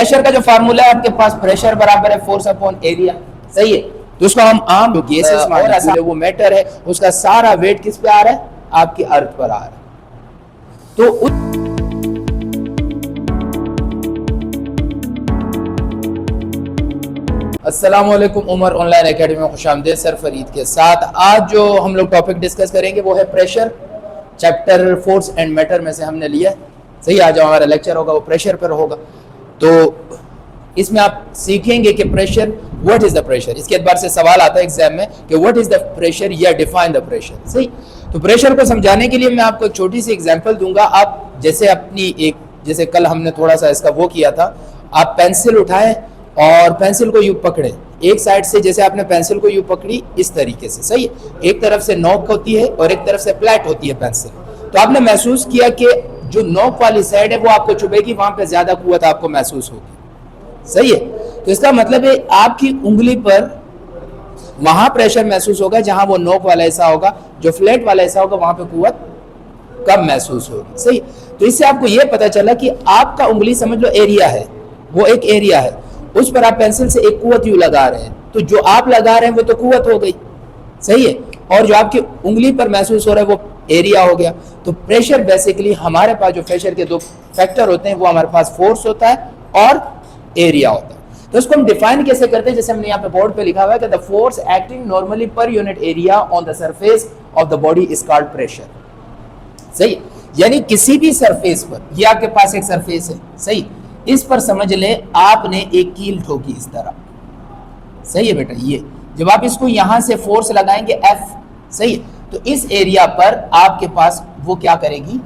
Pressure का जो formula है आपके पास, प्रेशर बराबर है फोर्स अपॉन एरिया, सही है। तो उसको हम आम जो गैसेस मानते हैं वो मैटर है, उसका सारा वेट किस पे आ रहा है, आपकी अर्थ पर आ रहा है। तो अस्सलामुअलैकुम, उमर ऑनलाइन एकेडमी में खुशामदीद। सर फरीद के साथ आज जो हम लोग टॉपिक डिस्कस करेंगे वो है pressure. Chapter force and matter में से हमने लिया, सही। आज जो हमारा लेक्चर होगा वो प्रेशर पर होगा। तो इसमें आप सीखेंगे कि pressure, what is the pressure. इसके एतबार से सवाल आता है एग्जाम में कि व्हाट इज द प्रेशर या डिफाइन द प्रेशर, सही। तो प्रेशर को समझाने के लिए मैं आपको एक छोटी सी एग्जांपल दूंगा। आप जैसे अपनी जैसे कल हमने थोड़ा सा इसका वो किया था, आप पेंसिल उठाएं और पेंसिल को यूं पकड़े, एक साइड से जैसे आपने पेंसिल को यूं पकड़ी इस तरीके से, सही है। एक तरफ से नोक होती है और एक तरफ से फ्लैट होती है पेंसिल। तो आपने महसूस किया कि जो नोक वाली साइड है वो आपको चुभेगी, वहां पे ज्यादा कुव्वत आपको महसूस होगी, सही है। तो इसका मतलब है आपकी उंगली पर वहां प्रेशर महसूस होगा जहां वो नोक वाला हिस्सा होगा, जो फ्लैट वाला हिस्सा होगा वहां पे कुव्वत कम महसूस होगी, सही। तो इससे आपको यह पता चला कि आपका उंगली समझ लो एरिया है, वो एक एरिया है, उस पर आप पेंसिल से एक कुव्वत यू लगा रहे हैं, तो जो आप लगा रहे हैं वो तो कुव्वत हो गई, सही है। और जो आपकी उंगली पर महसूस हो रहा है वो एरिया हो गया। तो प्रेशर बेसिकली हमारे पास जो प्रेशर के दो फैक्टर होते हैं, वो हमारे पास फोर्स होता है और एरिया होता है। तो इसको हम डिफाइन कैसे करते हैं, जैसे हमने यहाँ पे बोर्ड पे लिखा हुआ है कि the force acting normally per unit area on the surface of the body is called pressure, सही। यानी किसी भी सरफेस पर, ये आपके पास एक सरफेस है, सही, इस पर समझ ले आपने एक कील ठोकी इस तरह, सही है बेटा। ये जब आप इसको यहां से फोर्स लगाएंगे F, सही है, तो इस एरिया पर आपके पास वो क्या करेगी,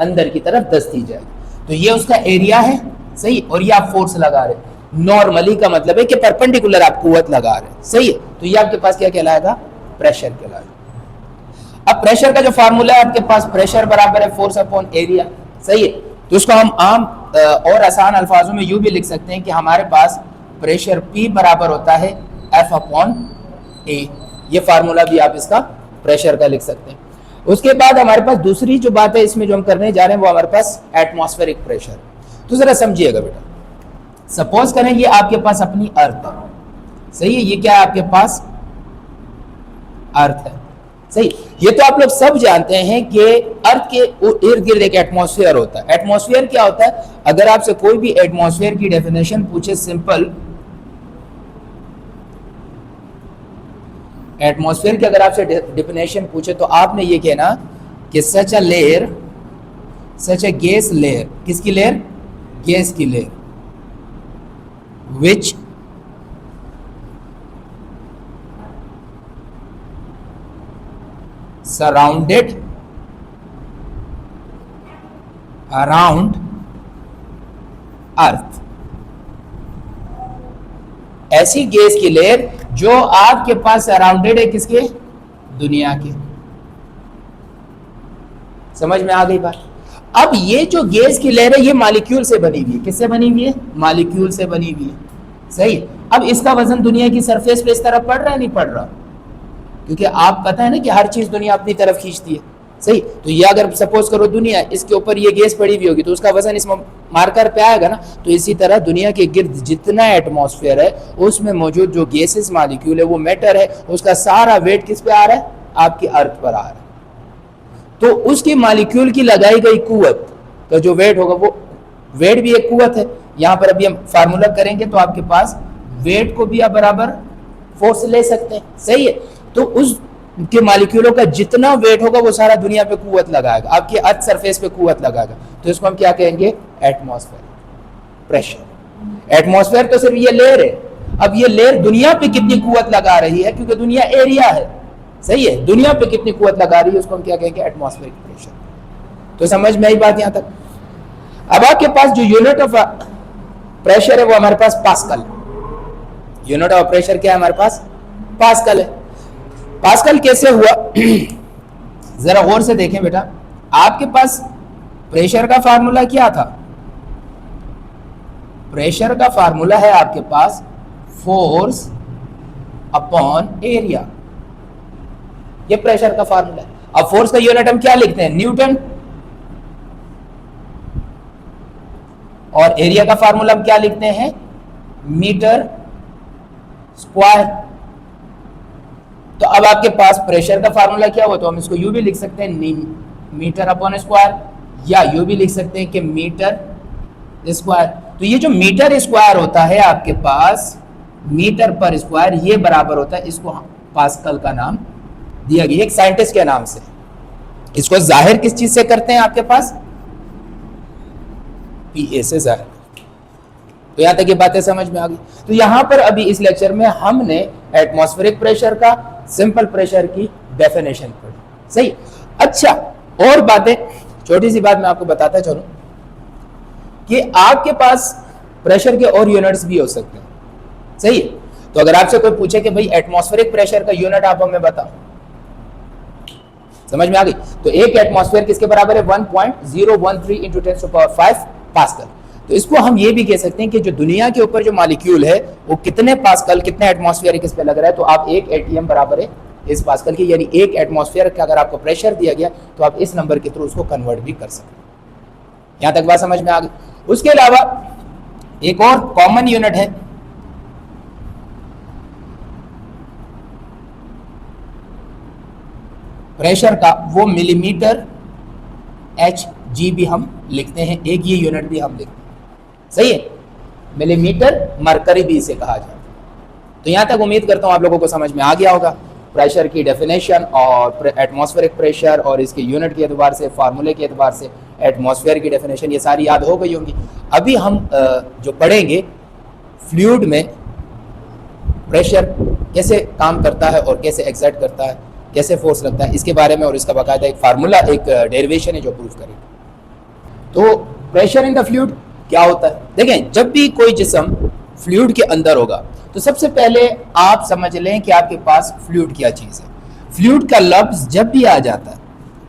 अंदर की तरफ धंसती जाएगी। तो ये उसका एरिया है, सही, और ये आप फोर्स लगा रहे हैं। नॉर्मली का मतलब है कि परपेंडिकुलर आप कुव्वत लगा रहे हैं, सही है। तो ये आपके पास क्या कहलाएगा, प्रेशर कहलाएगा। अब प्रेशर का जो फार्मूला है आपके पास, प्रेशर बराबर है फोर्स अपॉन एरिया, सही है। तो उसको हम आम और आसान अल्फाजों में यूं भी लिख सकते हैं कि हमारे पास प्रेशर P बराबर होता है F अपॉन A। ये फार्मूला भी आप इसका प्रेशर का लिख सकते हैं। उसके बाद हमारे पास दूसरी जो बात है इसमें जो हम करने जा रहे हैं वो हमारे पास एटमॉस्फेरिक प्रेशर। तो जरा समझिएगा बेटा, सपोज करें ये आपके पास अपनी अर्थ है, सही है। ये क्या है आपके पास, अर्थ है, सही। ये तो आप लोग सब जानते हैं कि अर्थ के इर्द गिर्द एक एटमॉस्फेयर होता है। एटमॉस्फेयर क्या होता है, अगर आपसे कोई भी एटमॉस्फेयर की डेफिनेशन पूछे, सिंपल एटमॉस्फेयर की अगर आपसे डेफिनेशन पूछे तो आपने ये कहना कि such a layer, such a gas layer, किसकी लेयर, गैस की layer, which surrounded around earth. ऐसी गैस की लेयर जो आपके पास सराउंडेड है किसके, दुनिया के। समझ में आ गई बात। अब ये जो गैस की लेयर है ये मॉलिक्यूल से बनी हुई है, किससे बनी हुई है, मॉलिक्यूल से बनी हुई है, सही। अब इसका वजन दुनिया की सरफेस पे इस तरह पड़ रहा है, नहीं पड़ रहा, क्योंकि आप पता है ना कि हर चीज दुनिया अपनी तरफ खींचती है, सही। तो ये अगर सपोज करो दुनिया, इसके ऊपर ये गैस पड़ी हुई होगी तो उसका वजन इस मार्कर पे आएगा ना। तो इसी तरह दुनिया के गिर्द जितना एटमॉस्फेयर है उसमें मौजूद जो गैसेस मॉलिक्यूल है वो मैटर है, उसका सारा वेट किस पे आ रहा है, आपकी अर्थ पर आ रहा है। तो उसकी मॉलिक्यूल की लगाई गई कुव्वत का जो वेट होगा, वो वेट भी एक कुव्वत है। यहां पर अभी हम फार्मूला करेंगे तो आपके पास वेट को भी आप बराबर फोर्स ले सकते हैं, सही है। तो उस के मॉलिक्यूलों का जितना वेट होगा वो सारा दुनिया पे कुव्वत लगाएगा, आपकी अर्थ सरफेस पे कुव्वत लगाएगा। तो इसको हम क्या कहेंगे, एटमॉस्फेयर प्रेशर। एटमॉस्फेयर तो सिर्फ ये लेयर है। अब ये लेयर दुनिया पे कितनी कुव्वत लगा रही है, क्योंकि दुनिया एरिया है, सही है, दुनिया पे कितनी कुव्वत लगा रही है उसको हम क्या कहेंगे, एटमॉस्फेरिक प्रेशर। तो समझ में आई बात यहां तक। अब आपके पास जो यूनिट ऑफ प्रेशर है वो हमारे पास पास्कल। यूनिट ऑफ प्रेशर क्या है हमारे पास, पास्कल है। पास्कल कैसे हुआ जरा गौर से देखें बेटा। आपके पास प्रेशर का फार्मूला क्या था, प्रेशर का फार्मूला है आपके पास फोर्स अपॉन एरिया, ये प्रेशर का फार्मूला है। अब फोर्स का यूनिट हम क्या लिखते हैं, न्यूटन, और एरिया का फार्मूला हम क्या लिखते हैं, मीटर स्क्वायर। तो अब आपके पास प्रेशर का फार्मूला क्या हुआ, तो हम इसको यू भी लिख सकते हैं मीटर अपॉन स्क्वायर, या यू भी लिख सकते हैं कि मीटर स्क्वायर। तो ये जो मीटर स्क्वायर होता है आपके पास, मीटर पर स्क्वायर, ये बराबर होता है, इसको पास्कल का नाम दिया गया एक साइंटिस्ट के नाम से। इसको जाहिर किस चीज से करते हैं आपके पास, पीए से जाहिर। तो यहां तक ये बातें समझ में आ गई। तो यहां पर अभी इस लेक्चर में हमने एटमॉस्फेरिक प्रेशर का, सिंपल प्रेशर की डेफिनेशन पढ़ी। सही। अच्छा, और बातें, छोटी सी बात मैं आपको बताता चलूं कि आपके पास प्रेशर के और यूनिट्स भी हो सकते हैं। सही है। तो अगर आपसे कोई पूछे कि भाई एटमॉस्फेरिक प्रेशर का यूनिट आप हमें बताओ, समझ में आ गई। तो एक एटमॉस्फेयर किसके बराबर है, 1.013 × 10⁵ पास्कल। तो इसको हम ये भी कह सकते हैं कि जो दुनिया के ऊपर जो मॉलिक्यूल है वो कितने पास्कल, कितने एटमॉस्फेयर इस पे लग रहा है। तो आप एक एटीएम बराबर है इस पास्कल की, यानी एक एटमॉस्फेयर का अगर आपको प्रेशर दिया गया तो आप इस नंबर के थ्रू उसको कन्वर्ट भी कर सकते हैं। यहां तक बात समझ में आ गई। उसके अलावा एक और कॉमन यूनिट है प्रेशर का, वो मिलीमीटर Hg भी हम लिखते हैं, एक ये यूनिट भी हम लिखते हैं। सही है। मिलीमीटर मरकरी भी इसे कहा जाता है। तो यहां तक उम्मीद करता हूं आप लोगों को समझ में आ गया होगा प्रेशर की डेफिनेशन और एटमॉस्फेरिक प्रेशर और इसके यूनिट के एतबार से, फार्मूले के एतबार से, एटमॉस्फेयर की डेफिनेशन, ये सारी याद हो गई होंगी। अभी हम जो पढ़ेंगे फ्लूइड में प्रेशर कैसे काम करता है और कैसे एग्जर्ट करता है, कैसे फोर्स लगता है, इसके बारे में, और इसका बाकायदा एक फार्मूला, एक डेरिवेशन है जो प्रूव करेगा। तो प्रेशर इन द फ्लूइड क्या होता है, देखें, जब भी कोई जिस्म फ्लूइड के अंदर होगा तो सबसे पहले आप समझ लें कि आपके पास फ्लूइड क्या चीज है। फ्लूइड का लफ्ज जब भी आ जाता है,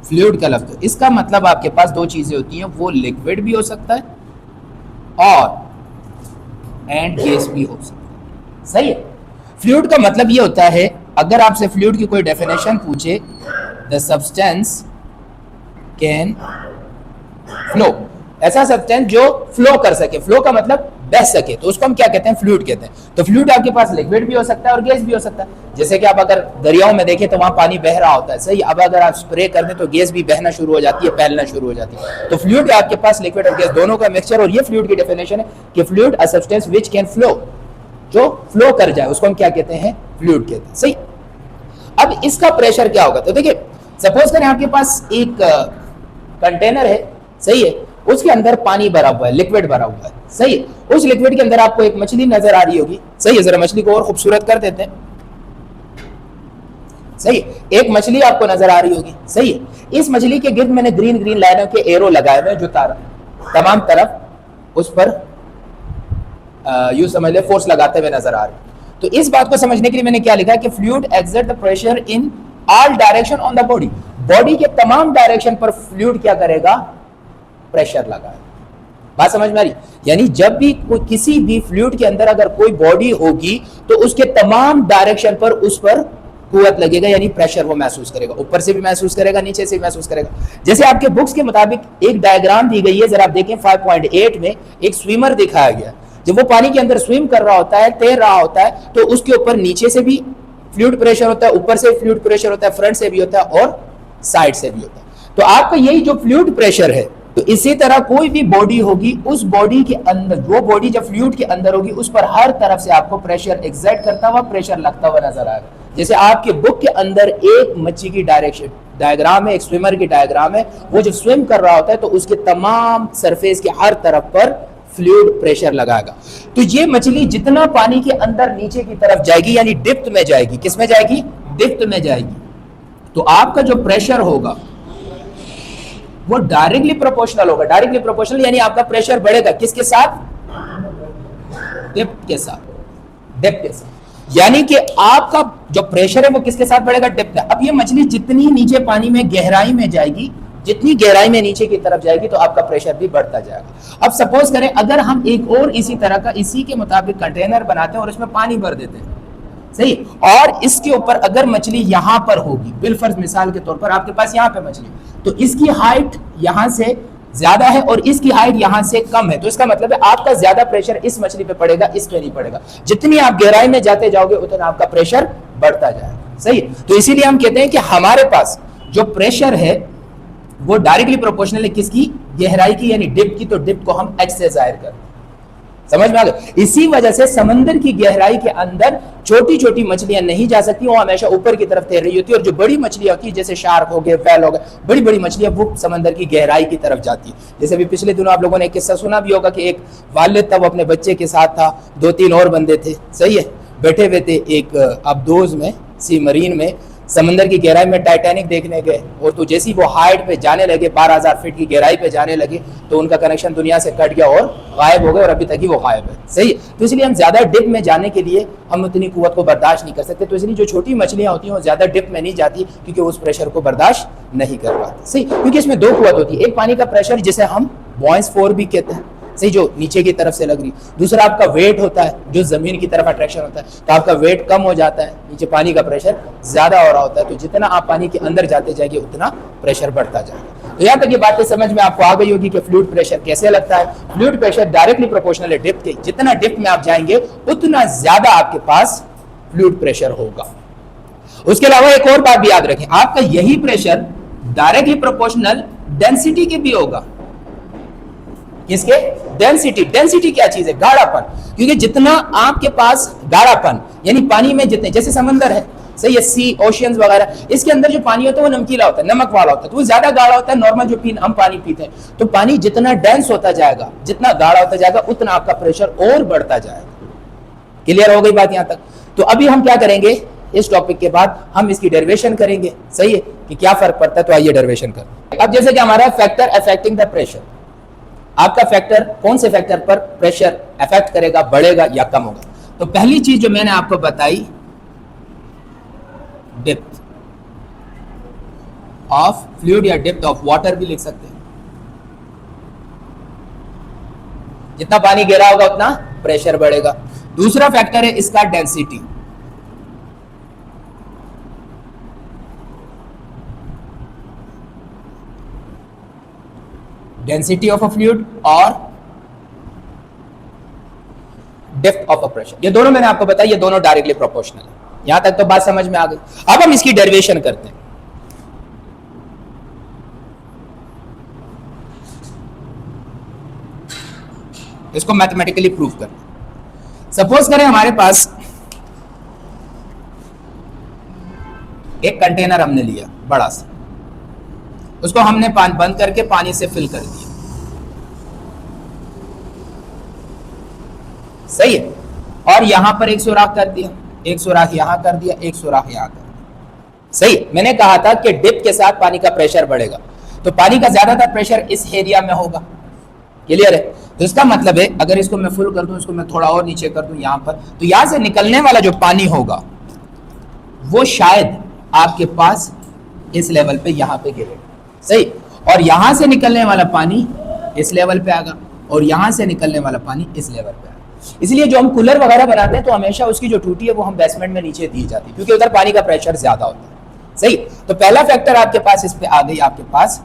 फ्लूइड का लफ्ज, तो इसका मतलब आपके पास दो चीजें होती हैं, वो लिक्विड भी हो सकता है और एंड गैस भी हो सकता है। सही है। फ्लूइड का मतलब ये होता है, अगर आपसे फ्लूइड की कोई डेफिनेशन पूछे, द सब्सटेंस कैन फ्लो, ऐसा सब्सटेंस जो फ्लो कर सके, फ्लो का मतलब बह सके, तो उसको हम क्या कहते हैं, फ्लूइड कहते हैं। तो फ्लूइड आपके पास लिक्विड भी हो सकता है और गैस भी हो सकता है। जैसे कि आप अगर दरियाओं में देखें तो वहां पानी बह रहा होता है। सही। अब अगर आप स्प्रे कर दें तो गैस भी बहना शुरू हो जाती है, फैलना शुरू हो जाती है। तो फ्लूइड आपके पास लिक्विड और गैस दोनों का मिक्सचर, और ये फ्लूइड की डेफिनेशन है कि fluid a substance which can flow, जो फ्लो कर जाए उसको हम क्या कहते हैं, फ्लूइड कहते हैं। सही। अब इसका प्रेशर क्या होगा, तो देखिए, सपोज करें आपके पास एक कंटेनर है, सही है, उसके अंदर पानी भरा हुआ है, लिक्विड भरा हुआ है। सही है। उस लिक्विड के अंदर आपको एक मछली नजर आ रही होगी। सही है। जरा मछली को और खूबसूरत कर देते हैं। सही है। एक मछली आपको नजर आ रही होगी। सही है। इस मछली के गिर्द मैंने ग्रीन ग्रीन लाइनों के एरो लगाए हुए, जो तमाम तरफ उस पर यूं समझ ले फोर्स लगाते हुए नजर आ रहे हैं। तो इस बात को समझने के लिए मैंने क्या लिखा है कि fluid exert the pressure in all direction on the body, body के तमाम डायरेक्शन पर फ्लूइड क्या करेगा, प्रेशर लगाएगा। बात समझ में आ रही। यानी जब भी कोई किसी भी फ्लूइड के अंदर अगर कोई बॉडी होगी तो उसके तमाम डायरेक्शन पर उस पर कुव्वत लगेगा, यानी प्रेशर वो महसूस करेगा, ऊपर से भी महसूस करेगा, नीचे से भी महसूस करेगा। जैसे आपके बुक्स के मुताबिक एक डायग्राम दी गई है, जरा आप देखें 5.8 में एक स्विमर दिखाया गया। जब वो पानी के अंदर स्विम कर रहा होता है, तैर रहा होता है, तो उसके ऊपर नीचे से भी फ्लूइड प्रेशर होता है, ऊपर से फ्लूइड प्रेशर होता है, फ्रंट से भी होता है और साइड से भी होता है। तो आपका यही जो फ्लूइड प्रेशर है, तो इसी तरह कोई भी बॉडी होगी, उस बॉडी के अंदर, वो बॉडी जब फ्लूइड के अंदर होगी, उस पर हर तरफ से आपको प्रेशर एक्सर्ट करता हुआ, प्रेशर लगता हुआ नजर आएगा। जैसे आपके बुक के अंदर एक मच्छी की डायग्राम है, एक स्विमर की डायग्राम है, वो जब स्विम कर रहा होता है तो उसके तमाम सरफेस के हर तरफ पर फ्लूइड प्रेशर लगाएगा। तो ये मछली जितना पानी के अंदर नीचे की तरफ जाएगी, यानी डिप्थ में जाएगी, किस में जाएगी, डिप्थ में जाएगी, तो आपका जो प्रेशर होगा वो डायरेक्टली प्रोपोर्शनल होगा। डायरेक्टली प्रोपोर्शनल यानी आपका प्रेशर बढ़ेगा किसके साथ, डेप्थ के साथ, डेप्थ के साथ। यानी कि आपका जो प्रेशर है वो किसके साथ बढ़ेगा, डेप्थ। अब ये मछली जितनी नीचे पानी में गहराई में जाएगी, जितनी गहराई में नीचे की तरफ जाएगी, तो आपका प्रेशर भी बढ़ता जाएगा। अब सपोज करें अगर हम एक और इसी तरह का, इसी के मुताबिक कंटेनर बनाते हैं और इसमें पानी भर देते हैं, सही, और इसके ऊपर अगर मछली यहां पर होगी, बिलफर्ज मिसाल के तौर पर आपके पास यहां पे मछली, तो इसकी हाइट यहां से ज्यादा है और इसकी हाइट यहां से कम है, तो इसका मतलब है आपका ज्यादा प्रेशर इस मछली पे पड़ेगा, इस पे नहीं पड़ेगा। जितनी आप गहराई में जाते जाओगे उतना आपका प्रेशर बढ़ता जाएगा। सही है, तो इसीलिए हम कहते हैं कि हमारे पास जो प्रेशर है वो डायरेक्टली प्रोपोर्शनल है किसकी, गहराई की, यानी डिप्थ की। तो डिप्थ को हम एच से जाहिर करते हैं। समझ में आ गया? इसी वजह से समंदर की गहराई के अंदर छोटी छोटी मछलियां नहीं जा सकती, वो हमेशा ऊपर की तरफ तैर रही होती है, और जो बड़ी मछलियां होती है जैसे शार्क हो गए, व्हेल हो गए, बड़ी बड़ी मछलियां वो समंदर की गहराई की तरफ जाती है। जैसे अभी पिछले दिनों आप लोगों ने एक किस्सा सुना भी होगा कि एक वालिद था, वो अपने बच्चे के साथ था, 2-3 और बंदे थे, सही है, बैठे हुए थे एक अब्दोज में, सी मरीन में, समंदर की गहराई में टाइटैनिक देखने गए। और तो जैसी वो हाइट पे जाने लगे, 12,000 फीट की गहराई पे जाने लगे, तो उनका कनेक्शन दुनिया से कट गया और गायब हो गए, और अभी तक ही वो गायब है। सही है, तो इसलिए हम ज्यादा डिप में जाने के लिए हम उतनी कुव्वत को बर्दाश्त नहीं कर सकते, तो इसलिए जो छोटी मछलियां होती हैं वो ज्यादा डिप में नहीं जाती, क्योंकि उस प्रेशर को बर्दाश्त नहीं कर पाती। सही, क्योंकि इसमें 2 कुव्वत होती है, एक पानी का प्रेशर जिसे हम बॉयंस फोर्स भी कहते हैं, सही, जो नीचे की तरफ से लग रही, दूसरा आपका वेट होता है जो जमीन की तरफ अट्रैक्शन होता है, तो आपका वेट कम हो जाता है, नीचे पानी का प्रेशर ज्यादा हो रहा होता है, तो जितना आप पानी के अंदर जाते जाएंगे उतना प्रेशर बढ़ता जाएगा। तो यहाँ तक ये बातें समझ में आपको आ गई होगी कि फ्लूइड प्रेशर कैसे लगता है। फ्लूइड प्रेशर डायरेक्टली प्रोपोर्शनल है डिप्थ के, जितना डिप्थ में आप जाएंगे उतना ज्यादा आपके पास फ्लूइड प्रेशर होगा। उसके अलावा एक और बात भी याद रखें, आपका यही प्रेशर डायरेक्टली प्रोपोर्शनल डेंसिटी के भी होगा। किसके? डेंसिटी। डेंसिटी क्या चीज है? गाढ़ापन। क्योंकि जितना आपके पास गाढ़ापन, यानी पानी में जितने, जैसे समंदर है, सही है, सी, ओशियंस वगैरह, इसके अंदर जो पानी होता है वो नमकीला होता है, नमक वाला होता है, तो वो ज्यादा गाढ़ा होता है नॉर्मल जो हम पानी पीते हैं। तो पानी जितना डेंस होता जाएगा, जितना गाढ़ा होता जाएगा, उतना आपका प्रेशर और बढ़ता जाएगा। क्लियर हो गई बात यहां तक? तो अभी हम क्या करेंगे, इस टॉपिक के बाद हम इसकी डेरिवेशन करेंगे, सही है, कि क्या फर्क पड़ता है। तो आइए डेरिवेशन करें। अब जैसे कि हमारा फैक्टर अफेक्टिंग द प्रेशर, आपका फैक्टर कौन से फैक्टर पर प्रेशर अफेक्ट करेगा, बढ़ेगा या कम होगा? तो पहली चीज जो मैंने आपको बताई, डेप्थ ऑफ फ्लूइड या डेप्थ ऑफ वाटर भी लिख सकते हैं। जितना पानी गहरा होगा उतना प्रेशर बढ़ेगा। दूसरा फैक्टर है इसका density. Density of a fluid और डेप्थ ऑफ अ प्रेशर, ये दोनों मैंने आपको बताया, ये दोनों डायरेक्टली प्रोपोर्शनल है। यहां तक तो बात समझ में आ गई। अब हम इसकी डेरिवेशन करते हैं। इसको मैथमेटिकली प्रूव करते हैं। सपोज करें हमारे पास एक कंटेनर हमने लिया बड़ा सा, उसको हमने बंद करके पानी से फिल कर दिया, सही है, और यहां पर एक सुराख कर दिया, एक सुराख यहां कर दिया, एक सुराख यहां कर दिया, सही है। मैंने कहा था कि डिप के साथ पानी का प्रेशर बढ़ेगा, तो पानी का ज्यादातर प्रेशर इस एरिया में होगा। क्लियर है? तो इसका मतलब है अगर इसको मैं फुल कर दूं, इसको मैं थोड़ा और नीचे कर दूं यहां पर, तो यहां से निकलने वाला जो पानी होगा वो शायद आपके पास इस लेवल पे यहां पे गिरेगा, सही, और यहां से निकलने वाला पानी इस लेवल पे आएगा, और यहां से निकलने वाला पानी इस लेवल पे आएगा। इसलिए जो हम कूलर वगैरह बनाते हैं तो हमेशा उसकी जो टूटी है वो हम बेसमेंट में नीचे दी जाती है, क्योंकि उधर पानी का प्रेशर ज्यादा होता है, सही। तो पहला फैक्टर आपके पास इस पे आ गई, आपके पास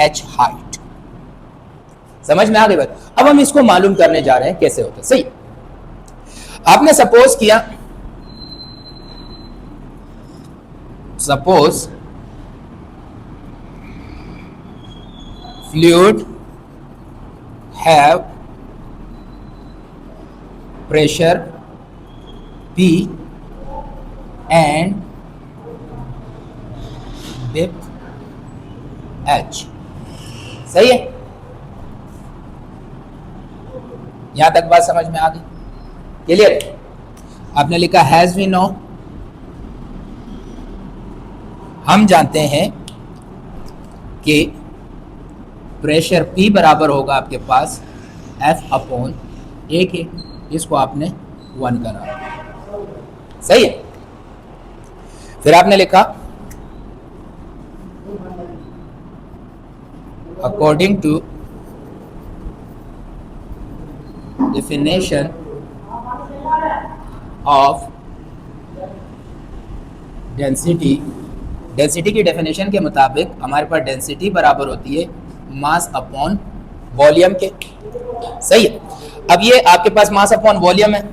एच हाइट। समझ में आ गई बात? अब हम इसको मालूम करने जा रहे हैं कैसे होता है, सही। आपने सपोज किया, suppose fluid have pressure P and depth H, सही है। यहां तक बात समझ में आ गई? क्लियर है? आपने लिखा हैज वी नो, हम जानते हैं कि प्रेशर P बराबर होगा आपके पास F अपॉन A के, इसको आपने 1 करा, सही है। फिर आपने लिखा according to definition of density, density की डेफिनेशन के मुताबिक हमारे पास डेंसिटी बराबर होती है मास अपॉन वॉल्यूम के। सही है। अब ये आपके पास मास अपॉन वॉल्यूम है,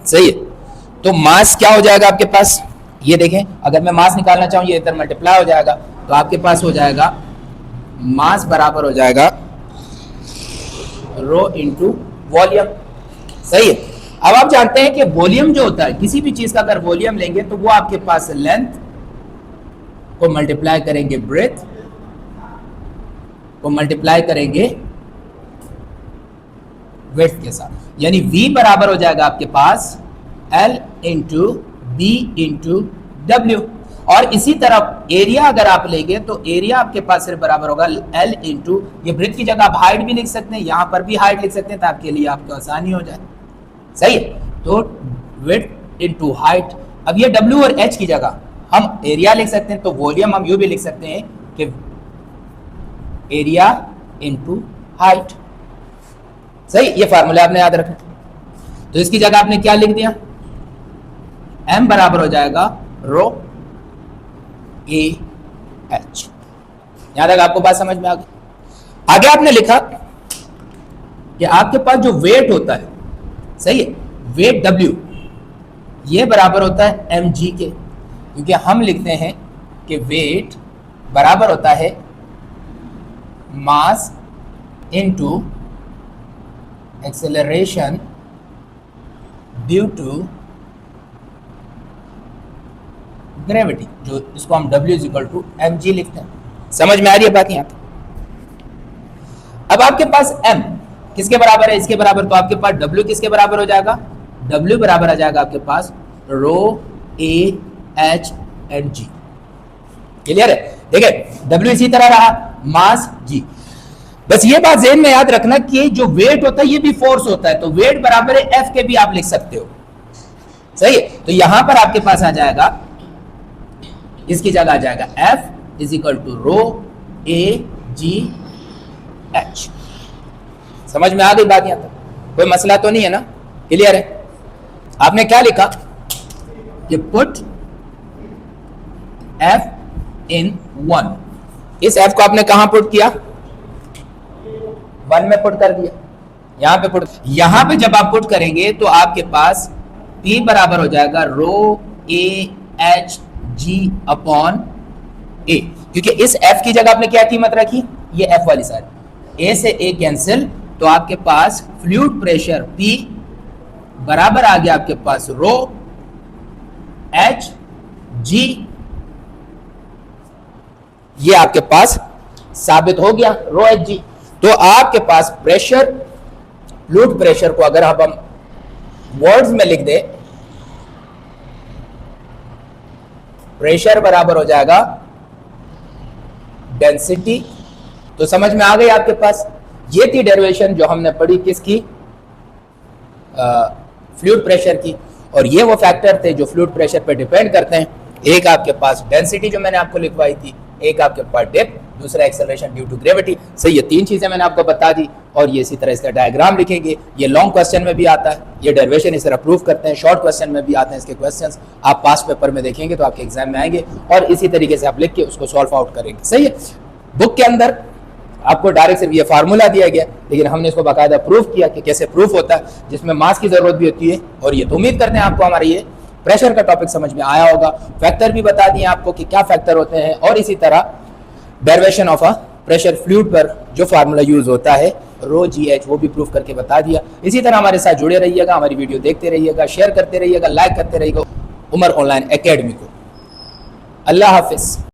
सही है। तो मास क्या हो जाएगा आपके पास, ये देखें, अगर मैं मास निकालना चाहूं ये इधर मल्टीप्लाई हो जाएगा, तो आपके पास हो जाएगा मास बराबर हो जाएगा रो इंटू वॉल्यूम। सही है। अब आप जानते हैं कि वॉल्यूम जो होता है किसी भी चीज का, अगर वॉल्यूम लेंगे तो वो आपके पास लेंथ को मल्टीप्लाई करेंगे ब्रेथ को मल्टीप्लाई करेंगे विड्थ के साथ, यानी V बराबर हो जाएगा आपके पास L into B into W. और इसी तरह एरिया अगर आप लेंगे तो एरिया आपके पास सिर्फ बराबर होगा L इंटू, ये ब्रेथ की जगह आप हाइट भी लिख सकते हैं, यहां पर भी हाइट लिख सकते हैं, तो आपके लिए आपको आसानी हो जाए। सही है। तो विड्थ इंटू हाइट। अब ये W और H की जगह हम एरिया लिख सकते हैं, तो वॉल्यूम हम यूं भी लिख सकते हैं कि एरिया इंटू हाइट। सही, ये फार्मूला आपने याद रखना। तो इसकी जगह आपने क्या लिख दिया, M बराबर हो जाएगा रो ए एच। यहां तक आपको बात समझ में आ गई। आगे आपने लिखा कि आपके पास जो वेट होता है, सही है, वेट W, ये बराबर होता है mg के, क्योंकि हम लिखते हैं कि वेट बराबर होता है mass into acceleration due to gravity, जो इसको हम W is equal to mg लिखते हैं। समझ में आ रही है बात? यहां तक। अब आपके पास m किसके बराबर है, इसके बराबर, तो आपके पास W किसके बराबर हो जाएगा, W बराबर आ जाएगा आपके पास rho A H and G. Clear है? देखिए W इसी तरह रहा, मास G। बस ये बात ज़हन में याद रखना कि जो वेट होता है ये भी फोर्स होता है, तो वेट बराबर है F के भी आप लिख सकते हो। सही है। तो यहां पर आपके पास आ जाएगा, इसकी जगह आ जाएगा F is equal to rho A G H. समझ में आ गई बात? यहां तक कोई मसला तो नहीं है ना? क्लियर है? आपने क्या लिखा कि पुट F इन 1। इस F को आपने कहां पुट किया, 1 में पुट कर दिया। यहां पे पुट, यहां पे जब आप पुट करेंगे तो आपके पास P बराबर हो जाएगा रो ए एच जी अपॉन ए, क्योंकि इस F की जगह आपने क्या कीमत रखी, ये F वाली साइड, A से A कैंसिल, तो आपके पास फ्लूइड प्रेशर P बराबर आ गया आपके पास रो एच जी। ये आपके पास साबित हो गया रो एच जी। तो आपके पास प्रेशर, फ्लूइड प्रेशर को अगर हम वर्ड्स में लिख दे, प्रेशर बराबर हो जाएगा डेंसिटी। तो समझ में आ गई आपके पास? ये थी डेरिवेशन जो हमने पढ़ी किसकी, फ्लूइड प्रेशर की। और ये वो फैक्टर थे जो फ्लूइड प्रेशर पे डिपेंड करते हैं। एक आपके पास डेंसिटी जो मैंने आपको लिखवाई थी, एक आपके पास डेप्थ, दूसरा एक्सेलरेशन ड्यू टू ग्रेविटी। सही, ये 3 चीजें मैंने आपको बता दी। और ये इसी तरह इसका डायग्राम लिखेंगे, ये लॉन्ग क्वेश्चन में भी आता है, ये डेरिवेशन इस तरह प्रूव करते हैं, शॉर्ट क्वेश्चन में भी आते हैं इसके क्वेश्चंस। आप पास्ट पेपर में देखेंगे तो आपके एग्जाम में आएंगे, और इसी तरीके से आप लिख के उसको सॉल्व आउट करेंगे। सही है। बुक के अंदर आपको डायरेक्ट सिर्फ ये फार्मूला दिया गया, लेकिन हमने इसको बाकायदा प्रूफ किया कि कैसे प्रूफ होता है, जिसमें मास की जरूरत भी होती है। और ये तो उम्मीद करते हैं आपको हमारा ये प्रेशर का टॉपिक समझ में आया होगा। फैक्टर भी बता दिए आपको कि क्या फैक्टर होते हैं, और इसी तरह derivation of a pressure fluid पर जो फार्मूला यूज होता है रो जी एच, वो भी प्रूफ करके बता दिया। इसी तरह हमारे साथ जुड़े रहिएगा, हमारी वीडियो देखते रहिएगा, शेयर करते रहिएगा, लाइक करते रहिएगा उमर ऑनलाइन एकेडमी को। अल्लाह हाफिज।